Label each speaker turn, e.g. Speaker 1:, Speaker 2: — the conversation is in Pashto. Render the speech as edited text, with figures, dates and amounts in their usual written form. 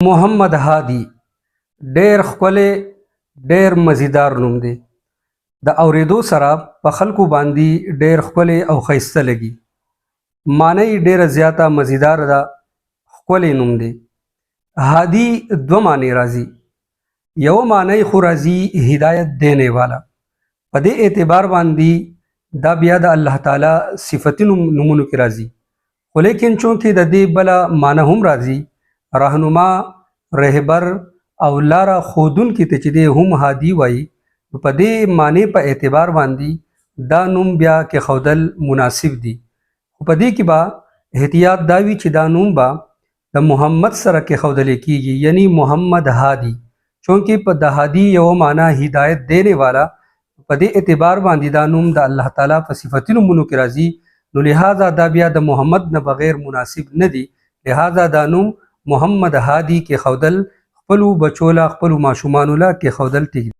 Speaker 1: محمد هادي ډېر ښکلی ډېر مزیدار نوم دی. د اورېدو سره په خلکو باندې ډېر ښکلی او ښایسته لګي. معنی یې ډېره زیاته مزیدار ده، ښکلی نوم دی. هادي دوه معنی راځي. یو معنی خو راځي هدایت دینے والا. په دې اعتبار باندې دا بیا د الله تعالی صفتي نومونو کې راځي. خو لیکن چونکې د دې بله معنی هم راځي، رهنما، رهبر او لاره ښودونکي ته چې دی هم هادي وایي، په دې معنی په اعتبار باندې دا نوم بیا کېښودل مناسب دي. خو په دې کې به احتیاط دا وي چې دا نوم به د محمد سره کېښودلی کېږي، یعنی محمد هادي. چونکې په د هادي یو معنی هدایت دینے والا، په دې اعتبار باندې دا نوم د الله تعالی په صفتي نومونو کې راځي، نو لہذا دا بیا د محمد نه بغیر مناسب نه دي. لہذا دا نوم محمد هادي کېښودل خپلو بچو له خپلو ماشومانو له کېښودل ټیک دي.